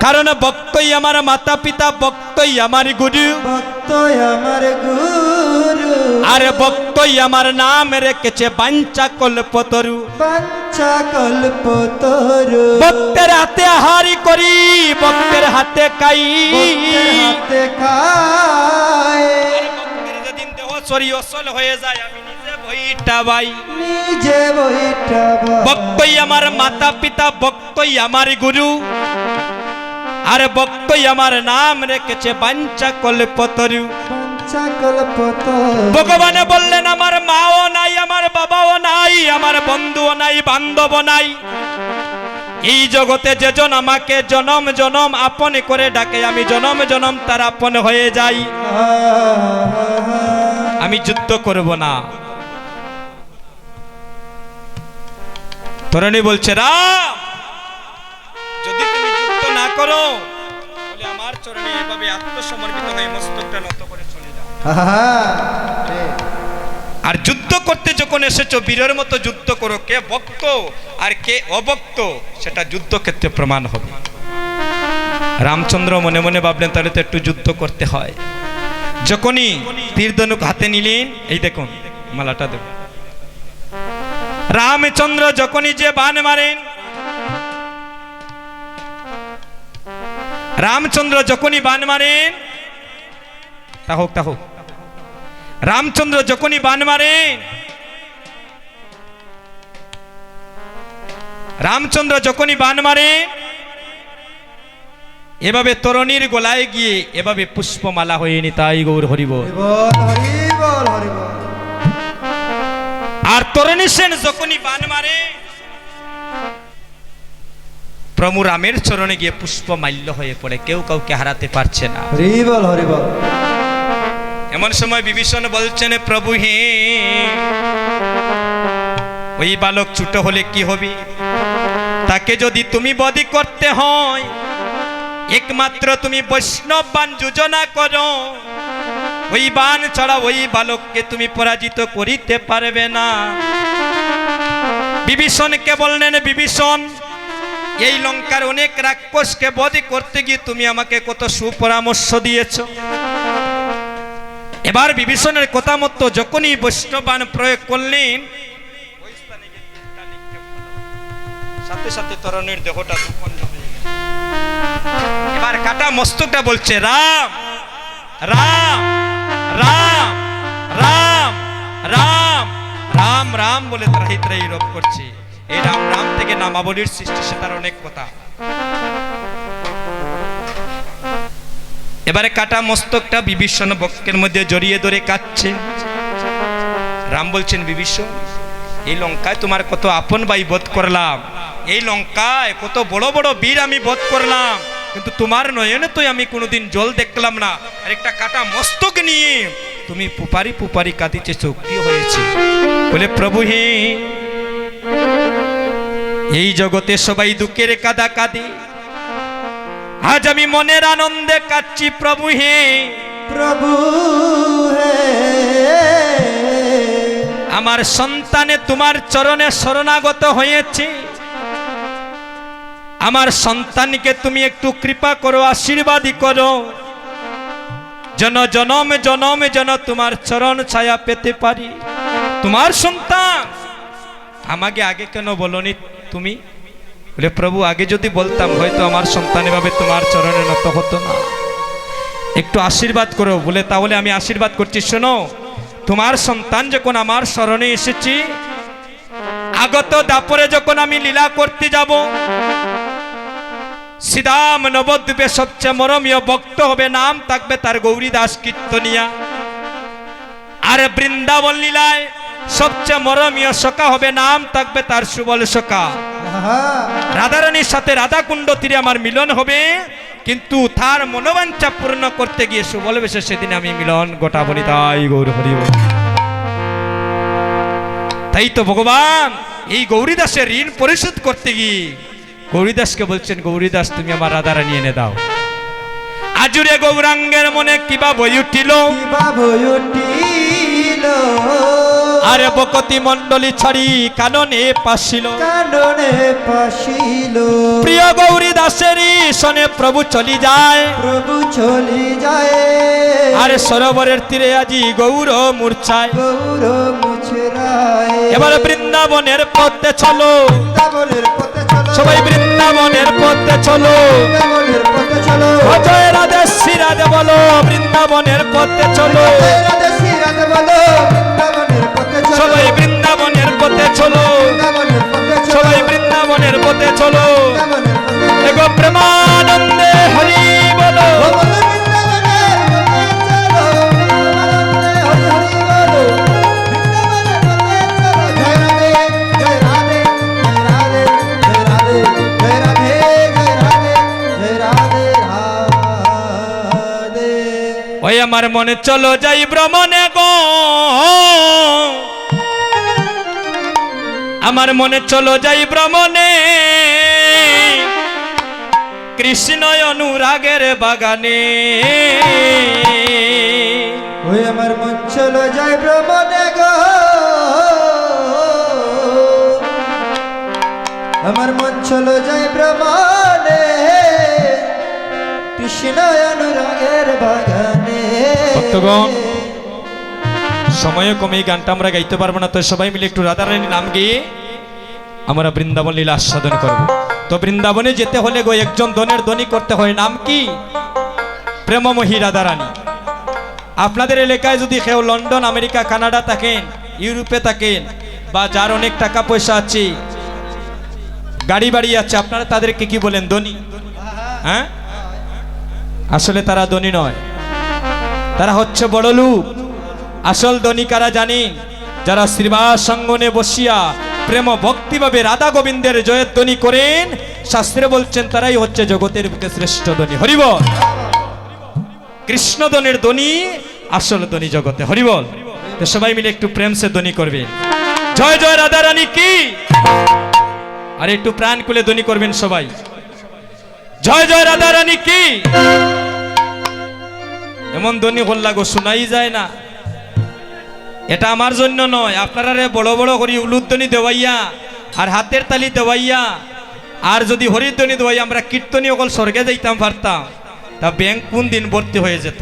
কারণ ভক্তই আমার মাতা পিতা, ভক্তই আমার গুরু, ভক্তই আমার গুরু। আর ভক্তই আমার নাম রেখেছে বাঞ্ছা কল্পতরু। বাঞ্ছা কল্পতরু। ভক্তের হাতে আহারি করি, ভক্তের হাতে খাই, ভক্তের হাতে খাই। ভক্তের যেদিন দেহ শরীর অচল হয়ে যায় আমি নিজে বইটা বাই। নিজে বইটা বাই। ভক্তই আমার মাতা পিতা, ভক্তই আমার গুরু, আর ভক্তই আমার নাম রেখেছে বাঞ্ছা কল্পতরু। বাঞ্ছা কল্পতরু। ভগবানে বললেন আমার মাও নাই, আমার বাবাও নাই, আমার বন্ধুও নাই, বান্ধবও নাই। এই জগতে যেজন আমাকে জনম জনম আপন করে ডাকে, আমি জনম জনম তার আপন হয়ে যাই। আমি যুদ্ধ করব না। তরুণী বলছে রাম, যদি তুমি যুদ্ধ না করো তাহলে আমার চরণে এভাবে আত্মসমর্পিত হয়ে মস্তকটা নত করে চলে যাও। আর যুদ্ধ করতে যখন এসেছো বীরের মতো যুদ্ধ করো। কে ভক্ত আর কে অভক্ত সেটা যুদ্ধক্ষেত্রে প্রমাণ হবে। রামচন্দ্র মনে মনে ভাবলেন তাহলে তো একটু যুদ্ধ করতে হয়। যখনই তীর ধনুক হাতে নিলেন, এই দেখুন মালাটা দেখুন, রামচন্দ্র যখনই যে বাণ মারেন, রামচন্দ্র যখনই বাণ মারেন, তা হোক তা হোক, রামচন্দ্র যখনই বাণ মারেন, রামচন্দ্র যখনই বাণ মারেন, এভাবে তরুণীর গলায় গিয়ে এভাবে পুষ্পমালা হয়ে নি। তাই গৌর হরিবল। আর তরুণী সেন যখনই বাণ মারে, প্রভু রামের চরণে গিয়ে পুষ্পমাল্য হয়ে পড়ে। কেউ কাউকে হারাতে পারছে না। হরিবল হরিবল। এমন সময় বিভীষণ বলছেন প্রভু হে, ওই বালক ছোট হলে কি হবে? তাকে যদি তুমি বধ করতে হয়, একমাত্র তুমি বৈষ্ণব বাণ যোজনা করো। ওই বাণ ছাড়া ওই বালককে তুমি পরাজিত করিতে পারবে না। বিভীষণকে বললেন বিভীষণ, এই লঙ্কার অনেক রাক্ষসকে বধ করতে গিয়ে তুমি আমাকে কত সুপরামর্শ দিয়েছ। এবার বিভীষণের কথা মতো যখনই বৈষ্ণব বাণ প্রয়োগ করলেন, সাথে সাথে তরুণীর দেহটা দুখণ্ড হয়ে গেল। এবার কাটা মস্তকটা বলছে রাম রাম রাম রাম রাম রাম রাম বলে ত্রাহি ত্রাহি রোপ করছে। এই রাম রাম থেকে নামাবলীর সৃষ্টি, সে তার অনেক কথা। এবারে কাটা মস্তকটা বিভীষণ বক্ষের মধ্যে জড়িয়ে ধরে কাঁদছে। রাম বলছেন বিভীষণ, এই লঙ্কায় তোমার কত আপন ভাই বধ করলাম, এই লঙ্কায় কত বড় বড় বীর আমি বধ করলাম, কিন্তু তোমার নয়নে তো আমি কোনোদিন জল দেখলাম না। আর একটা কাটা মস্তক নিয়ে তুমি পুপারি পুপারি কাঁদিতেছ, কি হয়েছে? বলে প্রভু হে, এই জগতে সবাই দুঃখের কাঁদা কাঁদে, আজ আমি মনের আনন্দে কাঁদছি প্রভু হে। প্রভু হে, আমার সন্তানে তোমার চরণে শরণাগত হয়েছে। আমার সন্তানকে তুমি একটু কৃপা করো, আশীর্বাদই করো, যেন জনম জনম যেন তোমার চরণ ছায়া পেতে পারি। তোমার সন্তান আমাকে আগে কেন বলনি তুমি? বলে প্রভু, আগে যদি বলতাম হয়তো আমার সন্তান এভাবে তোমার চরণে নত হতো না। একটু আশীর্বাদ করো। বলে তাহলে আমি আশীর্বাদ করছি, শোনো, তোমার সন্তান যখন আমার শরণে এসেছি, আগত দাপরে যখন আমি লীলা করতে যাব, শ্রীরাম নবদ্বীপে সবচেয়ে মরমীয় ভক্ত হবে, নাম থাকবে তার গৌরীদাস কীর্তনিয়া। আর বৃন্দাবন লীলায় সবচেয়ে মরমীয় সখা হবে, নাম থাকবে তার সুবল সখা। রাধারানীর সাথে রাধাকুণ্ড তীরে আমার মিলন হবে, কিন্তু তার মনোবাঞ্ছা পূর্ণ করতে গিয়ে সুবল বেশে সেদিন আমি মিলন গোটা বলি। তাই গৌর হরি। তাই তো ভগবান এই গৌরীদাসের ঋণ পরিশোধ করতে গিয়ে গৌরীদাসকে বলছেন, গৌরীদাস তুমি আমার রাধারানী এনে দাও। আজুরে গৌরাঙ্গের মনে কিবা বই উঠিল, কিবা বই উঠিল, আরে বকতি মণ্ডলী ছাড়ি কাননে পাশিল কাননে পাশিল প্রিয় গৌরী দাসেরই শনে প্রভু চলি যায় প্রভু চলি যায় আরে সরোবরের তীরে আজি গৌর মূর্ছায় গৌর মুছরায় এবার বৃন্দাবনের পথে চলো বৃন্দাবনের পথে চলো সবাই বৃন্দাবনের পথে চলো বৃন্দাবনের পথে চলো অজয় রাধে শ্রীরাধে বলো বৃন্দাবনের পথে চলো রাধে শ্রী রাধে বলো বৃন্দাবনের পথে চলো সবাই বৃন্দাবনের পথে চলো বৃন্দাবনের পথে চলো সবাই বৃন্দাবনের পথে চলো বৃন্দাবনের পথে চলো এগো প্রেমানন্দে হরি বলো ওই আমার মনে চলো যাই ভ্রমণে গো আমার মনে চলো যাই ভ্রমণে কৃষ্ণ অনুরাগের বাগানে ওই আমার মন চলো যায় ভ্রমণে গো আমার মন চলো যায় ভ্রমণে কৃষ্ণ অনুরাগের বাগানে ভক্তগণ, সময় কমে এই গানটা আমরা গাইতে পারবো না, তো সবাই মিলে একটু রাধারানীর নাম গিয়ে আমরা বৃন্দাবন লীলা আস্বাদন করব। তো বৃন্দাবনে যেতে হলে গো একজন ধনের ধ্বনি করতে হয়, নাম কি? প্রেমময়ী রাধারানী। আপনাদের এলাকায় যদি কেউ লন্ডন, আমেরিকা, কানাডা থাকেন, ইউরোপে থাকেন, বা যার অনেক টাকা পয়সা আছে, গাড়ি বাড়ি আছে, আপনারা তাদেরকে কি বলেন? ধনী। হ্যাঁ, আসলে তারা ধনী নয়, তারা হচ্ছে বড় লোক। আসল ধনী কারা জানেন? যারা শ্রীবাস সঙ্গনে বসিয়া প্রেম ভক্তিভাবে রাধা গোবিন্দের জয়ধ্বনি করেন, শাস্ত্রে বলছেন তারাই হচ্ছে জগতের বুকে শ্রেষ্ঠ ধনী। হরিবল। কৃষ্ণধনের ধনী আসল ধনী জগতে। হরিবল। তো সবাই মিলে একটু প্রেম সে ধনী করবে, জয় জয় রাধা রানী কি। আর একটু প্রাণ খুলে ধনী করবেন সবাই, জয় জয় রাধা রানী কি। এমন ধ্বনি হল্লা গো শোনাই যায় না। এটা আমার জন্য নয়, আপনারা বড় বড় করি উলুধ্বনি দেওয়াইয়া আর হাতের তালি দেওয়াইয়া আর যদি হরিধ্বনি দেওয়াইয়া আমরা কীর্তনী অকল স্বর্গে যাইতাম পারতাম, তা ব্যাংক কোন দিন ভর্তি হয়ে যেত।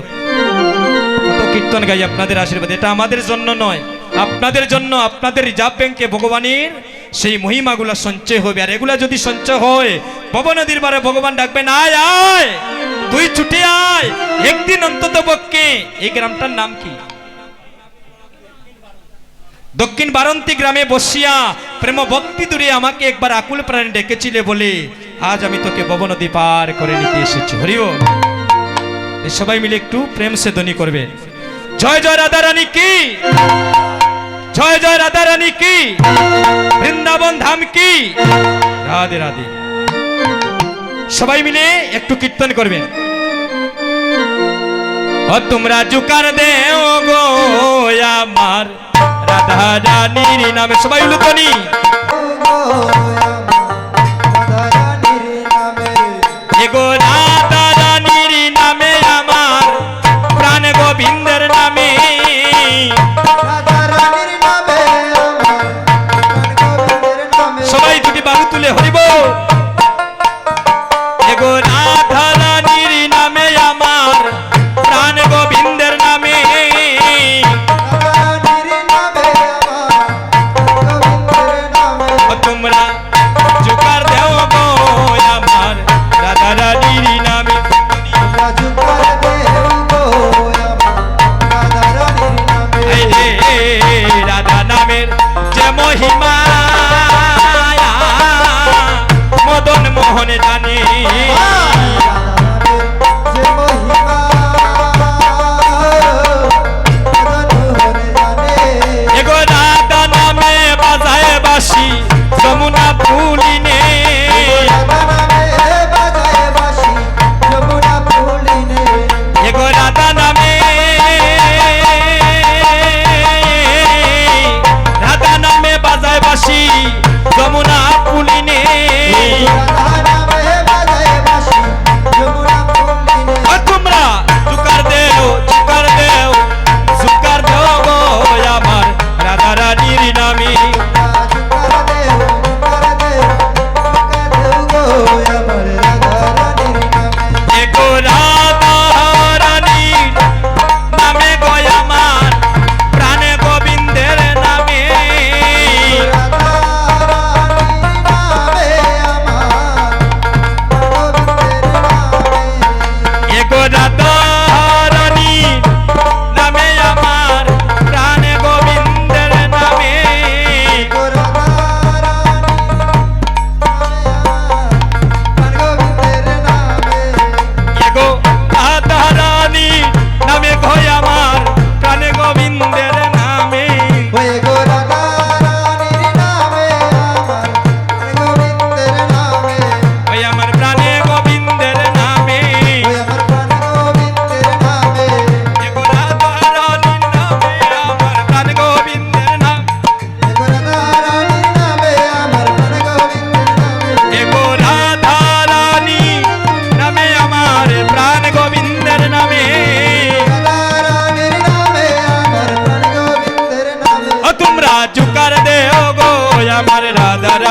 কত কীর্তন গাই আপনাদের আশীর্বাদ। এটা আমাদের জন্য নয়, আপনাদের জন্য। আপনাদের রিজার্ভ ব্যাংকে ভগবানের সেই মহিমাগুলা সঞ্চয় হবে। আর এগুলা যদি সঞ্চয় হয়, ভবনদীর বারে ভগবান ডাকবেন, আয় আয় তুই ছুটে আয় একদিন অন্তত পক্ষে। এই গ্রামটার নাম কি? দক্ষিণ বারন্তী গ্রামে বসিয়া প্রেম ভক্তি দূরে আমাকে একবার আকুল প্রাণে ডেকেছিলে বলে আজ আমি তোকে ভবনদী পার করে নিতে এসেছি। হরিবল। সবাই মিলে একটু প্রেম সে ধ্বনি করবে, জয় জয় রাধা রানী কি, জয় জয় রাধা রানী কি, বৃন্দাবন ধাম কি, রাধে রাধে। সবাই মিলে একটু কীর্তন করবেন। ও তোমরা জুকার দেও গো আমার রাধা রানীর নামে। সবাই উলুধ্বনি, এগো রাধা রানীর নামে আমার প্রাণ গোবিন্দের নামে। সবাই দুটি বাহু তুলে হরিব, এগো রাধা রানীর নামে আমার প্রাণ গোবিন্দের নামে। তোমরা জোগাড় দেও গো আমার রাধা রানীর নামে।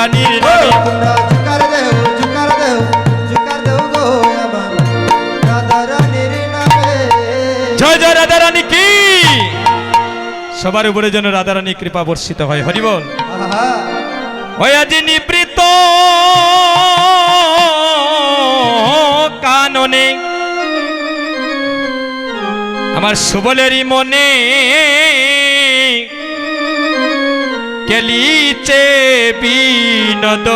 রানীর নামে তোমরা জুকার দেও গো আমার রাধা রানীর নামে। জয় জয় রাধা রানী কি সবার উপরে যেন রাধা রানী কৃপা বর্ষিত হয়। হরি বল। আহা ওই আজি নিবৃত কাননে আমার সুবলেরই মনে কেলিছে বিনোদ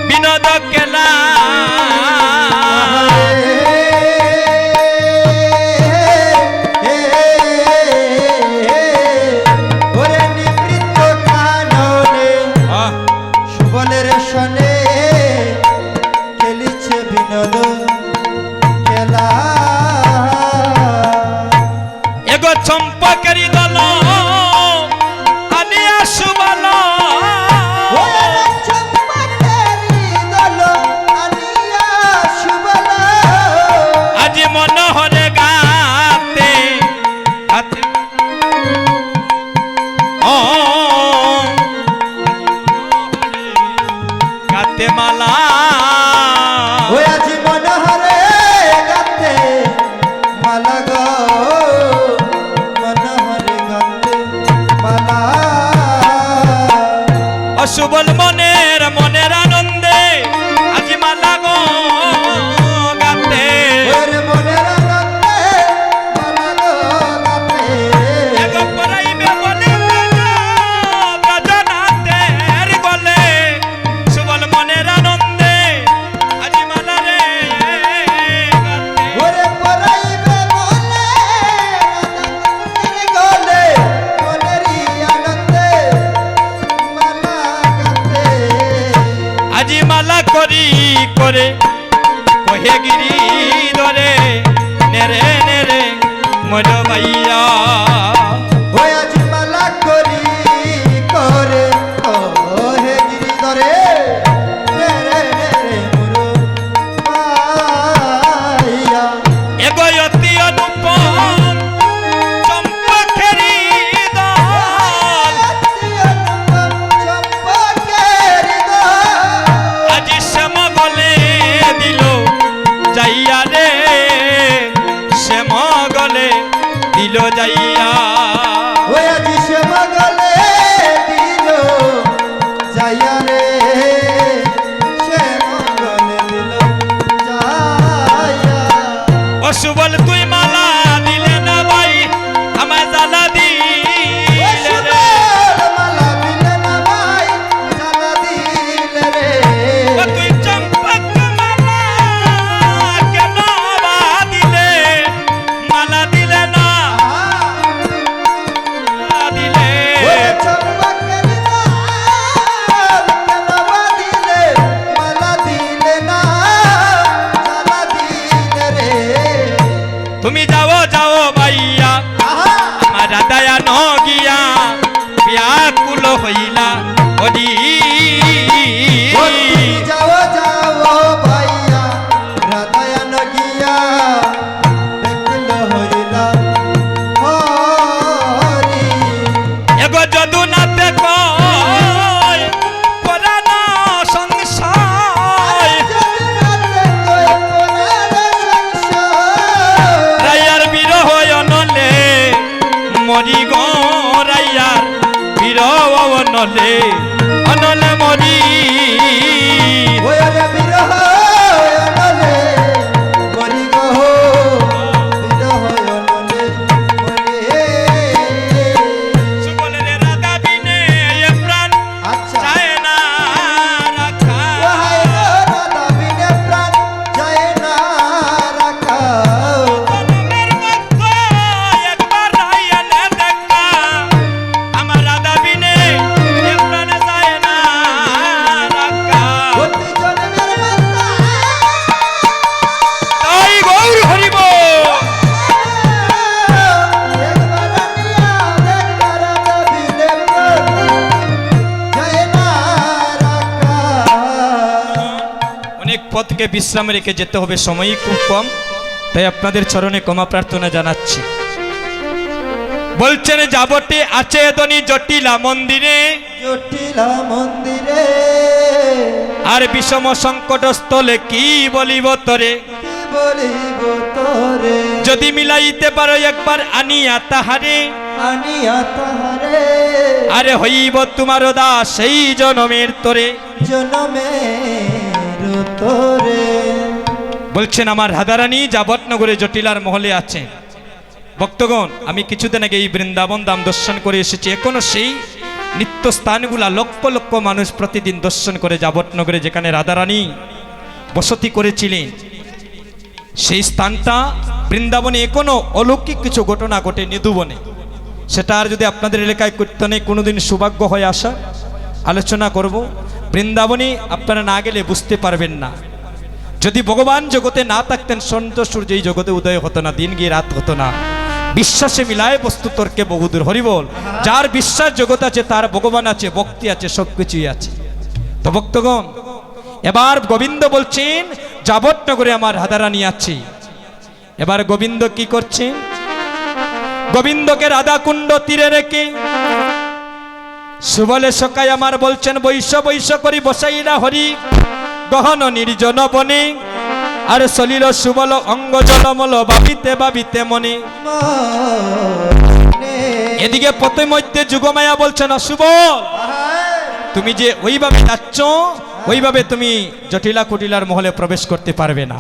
বিনোদ কেলা ওরে নিবৃত্ত কাননে সুবলের সনে খেলিছে বিনোদ খেলা। এগো চম্পকেরি দল আনিয়া সুবল ওরে চম্পকেরি দল আনিয়া সুবল আজি মনোহরে গাতে গাতে ও গাতে মালা ওই আজি মনোহরে গাতে মালা গো মনোহরে গাতে মালা। অশুবল মনের মনের আনন্দে আজি মালা গো গাতে ওরে মনের আনন্দে মালা গো গাতে। এগো পরাইবে বলে ব্রজনাথের গলে সুবল মনের আনন্দে আজি মালা রে গাতে ওরে পরাইবে বলে রাধাকান্তের গলে মনেরই আনন্দে মালা গাতে। আজি মালা করি করে কহে গিরি ধরে নেরে নেরে মন ভাইয়া ওই আজি মালা করি করে হে গিরিধরে রে রে রে রে মুরু পাইয়া। এগো অতি অনুপম চম্পকেরি দল চম্পকের দল আজি শ্যাম গলে দিল যাইয়া রে শ্যাম গলে দিল যাইয়া ওই আজি শ্যামা গলে দিল যাইয়া রে শ্যামা গলে দিল যাইয়া। অশুবল তুই মালা দিলে না ভাই আমায় জ্বালা দিলে রে মালা দিলে না ভাই জ্বালা দিলে রে। ও তুই চম্পক মালা কেন বা দিলে মালা দিলে না দিলে ওরে চম্পকের দল কেন বাঁধিলে মালা দিলে না জ্বালা দিলে রে। তুমি যাও যাও ভাইয়া আহা আমার রাধায়া ন গিয়া ব্যাকুল হইলা হরি ও তুমি যাও যাও ভাইয়া রাধায়ান গিয়া ব্যাকুল হইলা হরি। এগো যদু নাতে কয় পরাণ সংশয় জগন্নাথে কই পুরাণ সংসার। রায়ার বিরহ অনলে মরি গো রায়ার বিরহ অনলে অনলে মরি ওরে বিরহ অনলে মরি গো বিরহ অনলে মরি। সুবলের রাধা বিনে এ প্রাণ আচ্ছা চায় না রাখা ওহাই গো রাধা বিনে প্রাণ যায় না রাখা। জনমের মধ্যে একবার রায়ানে দেখা আমার রাধা বিনে এ প্রাণ চায় না রাখা অতি জন্মের মাতা তাই গৌর হরিব একবার নিয়া দেখা রাধা বিনে প্রাণ যায় না রাখা। অনেক পথকে বিশ্রাম রেখে যেতে হবে, সময়ই খুব কম, তাই আপনাদের চরণে ক্ষমা প্রার্থনা জানাচ্ছি। বলছেন যাবতে আছে দনি জটিলা মন্দিরে জটিলা মন্দিরে আর বিষম সংকট স্থলে কি বলিব তোরে, কি বলিব তোরে, যদি মিলাইতে পারো একবার আনিয়া তাহারে, আনিয়া তাহারে আরে হইব তোমার দাস সেই জনমের তোরে। জনমের তোরে। বলছেন আমার রাধারানী যাবতনগরে জটিলার মহলে আছেন। ভক্তগণ, আমি কিছুদিন আগে এই বৃন্দাবন ধাম দর্শন করে এসেছি। এখনো সেই নিত্য স্থানগুলা লক্ষ লক্ষ মানুষ প্রতিদিন দর্শন করে যাবতনগরে, যেখানে রাধারানী বসতি করেছিলেন। সেই স্থানটা বৃন্দাবনে এখনো অলৌকিক কিছু ঘটনা ঘটে নিধুবনে। সেটা আর যদি আপনাদের এলাকায় কীর্তনে কোনোদিন সৌভাগ্য হয়ে আসা, আলোচনা করব। বৃন্দাবনে আপনারা না গেলে বুঝতে পারবেন না। যদি ভগবান জগতে না থাকতেন, সন্ত সূর্য এই জগতে উদয় হতো না, দিন গিয়ে রাত হতো না। বিশ্বাসে মিলায় বস্তু তর্কে বহুদূর। হরিবল। যার বিশ্বাস জগৎ আছে, তার ভগবান আছে, ভক্তি আছে, সবকিছুই আছে। তো ভক্তগণ, এবার গোবিন্দ বলছেন যাবতনগরে আমার রাধারানী আছে। এবার গোবিন্দ কি করছেন? গোবিন্দকে রাধাকুণ্ড তীরে রেখে সুবলে সকায় আমার বলছেন বৈশ্য বৈশ্য করি বসাইলা হরি গহন নির্জন বনে, আর সলিল সুবল অঙ্গ জলমল ভাবিতে ভাবিতে মনে। এদিকে পথে মধ্যে যুগমায়া বলছেন সুবল, তুমি যে ওইভাবে যাচ্ছ, ওইভাবে তুমি জটিলা কুটিলার মহলে প্রবেশ করতে পারবে না।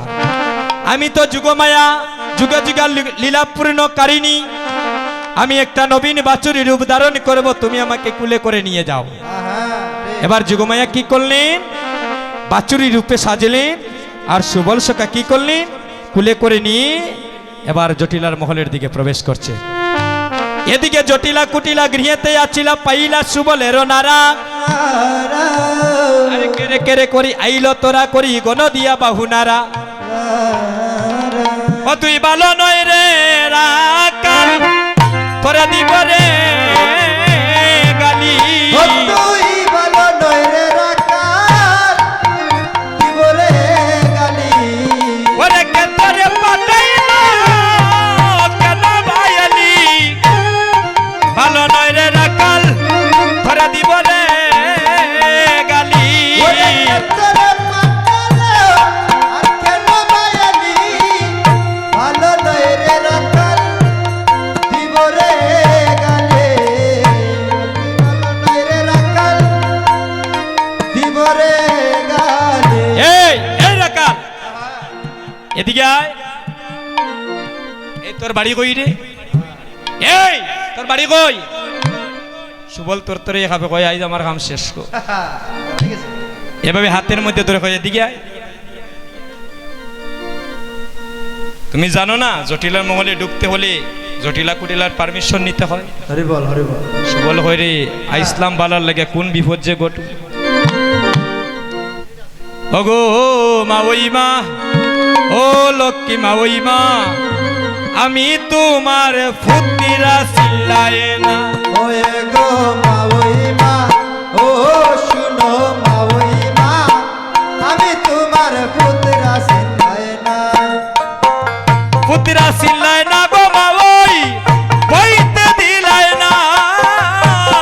আমি তো যুগমায়া, যুগ যুগা লীলাপূর্ণ কারিণী। আমি একটা নবীন বাছুরি রূপ ধারণ করব, তুমি আমাকে কুলে করে নিয়ে যাও। এবার যুগমায়া কি করলেন? বাছুরি রূপে সাজলেন। আর সুবল সখা কি করলেন? কুলে করে নিয়ে এবার জটিলার মহলের দিকে প্রবেশ করছে। এদিকে জটিলা কুটিলা গৃহেতে আছিলা, পাইলা সুবলের নারা। আরে কেরে কেরে করি আইল তোরা করি গণ দিয়া বাহুনারা। ও তুই ভালো নয় রে রাকাল, তোরা দিব রে গালি। তুই ভালো নয় রে রাকাল, দিব রে গালি। ওরে কে তোরে পাঠাইল কেন ভায়ালি, ভালো নয় রে রাকাল, তোরা দিব রে গালি। ওরে তোরে পাঠালো আর কেন মায়ালি, ভালো নয় রে রাকাল, দিব রে গালি। ভালো নয় রে রাকাল, দিব রে গালি। এই এই রাকাল, এদিকে আয়। এই তোর বাড়ি কই রে? এই তোর বাড়ি কই? সুবল তোর তোরে খাবে কই, আইজ আমার কাম শেষ কর। ঠিক আছে। এভাবে হাতের মধ্যে ধরে কই এদিকে আয়। তুমি জানো না জটিলার মহলে ঢুকতে হলে জটিলা কুটিলার পারমিশন নিতে হয়। হরি বল, হরি বল। সুবল কই রে আইসলাম বালার লাগে কোন বিপদ যে ঘটু। ওগো মা ওই মা, ও লক্ষ্মী মা ওই মা, আমি তোমার ফুতিরা চিল্লায় না। ওয়ে গো মা ওই মা, ও শুনো মা ওই মা, আমি তোমার পুত্রা সিন্ধায় না। ফুতিরা চিল্লায় না গো মা ওই, বইতে দিলায় না।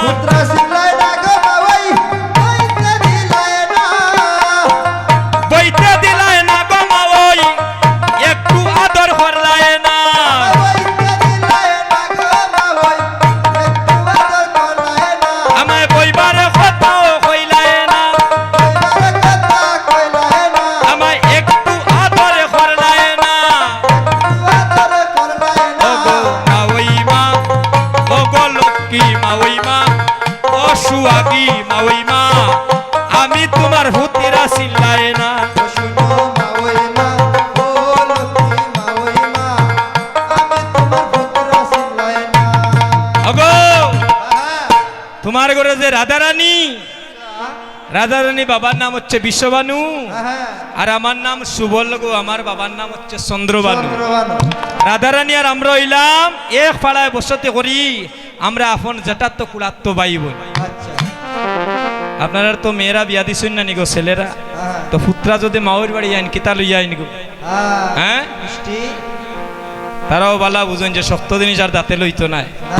পুত্রা সিন্ধায় না গো মা ওই, বইতে দিলায় না। বইতে দিলায় না গো মা ওই, একটু আদর করলায় না। বইতে দিলায় না গো মা ওই, একটু আদর করলায় না। আমায় বইবার কথাও কইলায় না, বইবার কথা কইলায় না। আমায় একটু আদর করলায় না। একটু আদর করলায় না। ওগো মা ওই মা, ওগো লক্ষ্মী মা ওই মা, ও সুহাগী মা ওই মা, আমি তোমার ফুতিরা চিল্লায় না। ও শুনো মা ওই মা, ও লক্ষ্মী মা ওই মা, আমি তোমার পুত্রা সিন্ধায় না। ওগো তোমার ঘরে যে রাধারানী, রাধারানী বাবার নাম হচ্ছে বিশ্ববানু, আর আমার নাম সুবল গো, আমার বাবার নাম হচ্ছে চন্দ্রবানু। রাধারানী আর আমরা হইলাম এক পাড়ায় বসতি করি, আমরা আপন জেঠার তো কুড়াত্ত ভাই বোন। আচ্ছা। আপনারা তো মেয়েরা বিয়া দিছেন না নিগো, ছেলেরা তো পুত্রা যদি মাওর বাড়ি আইন কিতা লইয়া আইন গো, হ্যাঁ মিষ্টি তারাও বালা বুঝেন যে শক্ত জিনিস আর দাঁতে লইতো নাই। না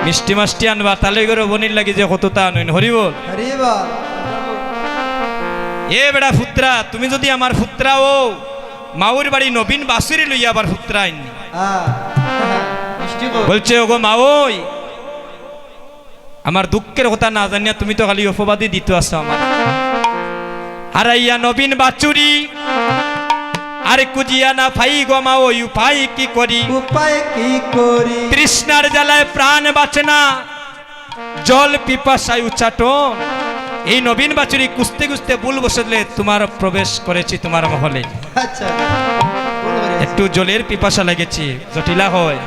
মিষ্টি মাষ্টি আনবা তালে করে বনির লাগি যে কতটা আনইন হরি বল। হরি বল। এ বেড়া পুত্রা তুমি যদি আমার পুত্রা ও মাউর বাড়ি নবীন বাসুরি লইয়া আবার পুত্রা আইনি মিষ্টি বল। বলছে ওগো মা ওই আমার দুঃখের কথা না জানিয়া তুমি তো খালি অপবাদী দিতে আসো আমার হারাইয়া নবীন বাচুরি আরে কুজিয়া না ফাই গো মা ওই উপায় কি করি উপায় কি করি? তৃষ্ণার জ্বালায় প্রাণ বাঁচে না জল পিপাসায় উচ্চাটন এই নবীন বাচুরি কুস্তে কুস্তে ভুল বসলে তোমার প্রবেশ করেছি তোমার মহলে আচ্ছা বল হরি। একটু জলের পিপাসা লেগেছে জটিলা হয়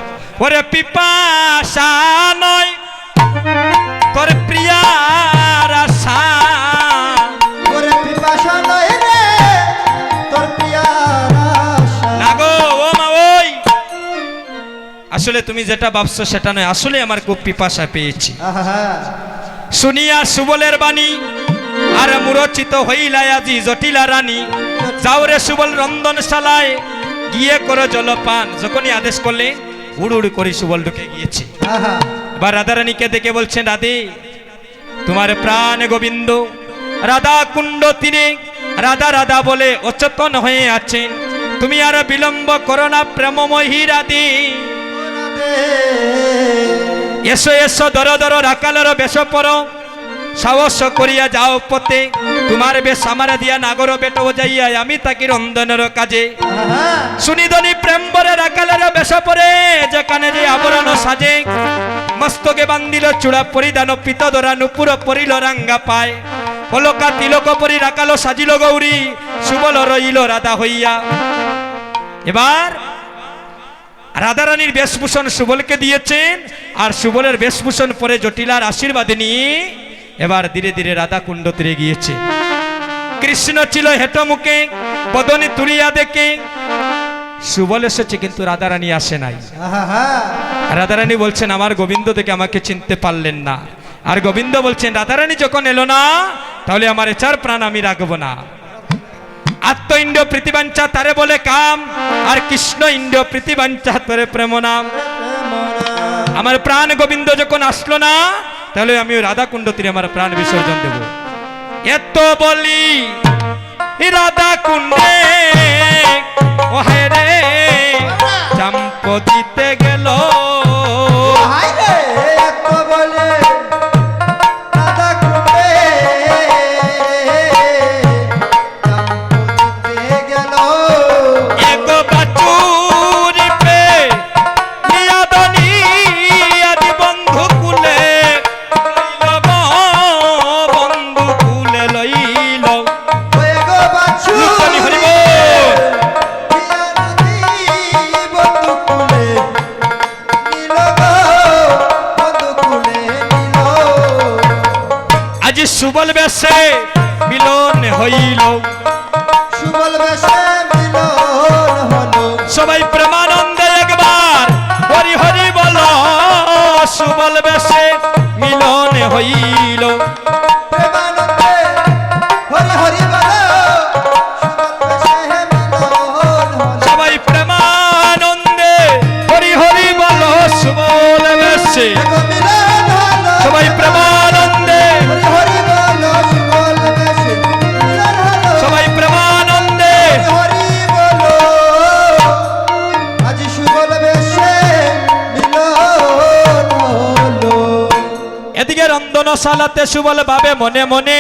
ওরে পিপাসা নয় তোর প্রিয়ার আশা ওরে পিপাসা নয় রে তোর প্রিয়ার আশা। না গো ও মা ওই আসলে তুমি যেটা ভাবছো সেটা নয় আসলে আমার খুব পিপাসা পেয়েছি আহা শুনিয়া সুবলের বাণী আর মুরচিত হইলা আজি জটিলা রানী যাও রে সুবল রন্ধনশালায় গিয়ে করো জলপান যখনই আদেশ করলে উড় উড় করে সুবল ঢুকে গিয়েছে আহা এবার রাধারানীকে দেখে বলছেন রাধে তোমার প্রাণ গোবিন্দ রাধা কুণ্ড তীরে রাধা রাধা বলে অচেতন হয়ে আছেন তুমি আর বিলম্ব করো না প্রেমময়ী রাধে এসো এসো দর দর রাকালের বেশ পর সাহস করিয়া যাও পথে তোমার বেশ আমার দিয়া নাগর বেটো যাইয়া আমি তাকি রন্ধনের কাজে আহা সুনিধনি প্রেম বরে রাকালের বেশ পরে যেখানে যে আবরণ সাজে মস্তকে বান্দিল চূড়া পরিধান পিত ধরা নুপুর পরিল রাঙ্গা পায় পলকা তিলক পরি রাকালো সাজিল গৌরী সুবল রইল রাধা হইয়া এবার রাধারানীর বেশভূষণ সুবলকে দিয়েছেন আর সুবলের বেশভূষণ পরে জটিলার আশীর্বাদ নিয়ে এবার ধীরে ধীরে রাধা কুণ্ড তীরে গিয়েছে কৃষ্ণ ছিল হেঁটো মুখে বদনি তুলিয়া দেখে সুবল এসেছে কিন্তু রাধারানী আসে নাই আহা রাধারানী বলছেন আমার গোবিন্দ থেকে আমাকে চিনতে পারলেন না আর গোবিন্দ বলছেন রাধারানী যখন এলো না তাহলে আমার এচার প্রাণ আমি রাখবো না আত্ম ইন্দ্র প্রীতিবাঞ্ছা তারে বলে কাম আর কৃষ্ণ ইন্দ্র প্রীতিবাঞ্ছা তোরে প্রেম নাম আমার প্রাণ গোবিন্দ যখন আসলো না তাহলে আমি ওই রাধা কুণ্ড তীরে আমার প্রাণ বিসর্জন দেব এত বলি রাধা কুণ্ডে ও হায় রে চাম্প দিতে গেল হাই রে এত বলে রাধা কুণ্ডে চাম্পুতে গেল এক বাচুরি পে নিয়াদনি আদি বন্ধু কুলে লইল বন্ধু কুলে লইল ওই গো বাছু লুকনি হরিব বন্ধুকুলে নীল গো বন্ধুকুলে নীল আজি সুবল বেশে মিলন হইল সুবল বেশে মিলন হলো সবাই প্রেমানন্দে একবার হরি হরি বলো সুবল বেশে মিলন হইল প্রেমানন্দে হরি হরি বলো সুবল বেশে মিলন হলো সবাই প্রেমানন্দে হরি হরি বলো সুবল বেশে গো মিলন হলো সবাই প্রেমানন্দে হরি হরি বলো সুবল বেশে মিলন হলো সবাই প্রেমানন্দে হরি বলো আজ সুবল বেশে মিলন হলো এদিকে রন্ধনশালাতে সুবল ভাবে মনে মনে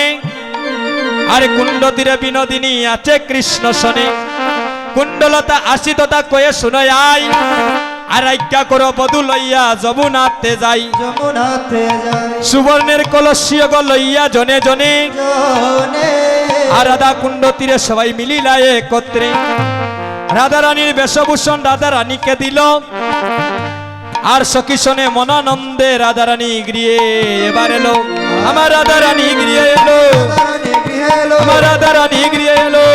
আর কুণ্ড তীরে বিনোদিনী আছে কৃষ্ণ শনে কুণ্ডলতা আসিততা কয়ে শুনে আই আর আজ্ঞা করো বধু লইয়া যমুনাতে যাই যমুনাতে যায় সুবর্ণের কলসীয় গ লইয়া জনে জনে জনে আর রাধা কুণ্ড তীরে সবাই মিলিলা একত্রে রাধারানীর বেশভূষণ রাধারানীকে দিল আর সখী শোনে মনানন্দে রাধারানী গৃহে এবার এলো আমার রাধারানী গৃহে এলো রানী গৃহে এলো আমার রাধারানী গৃহে এলো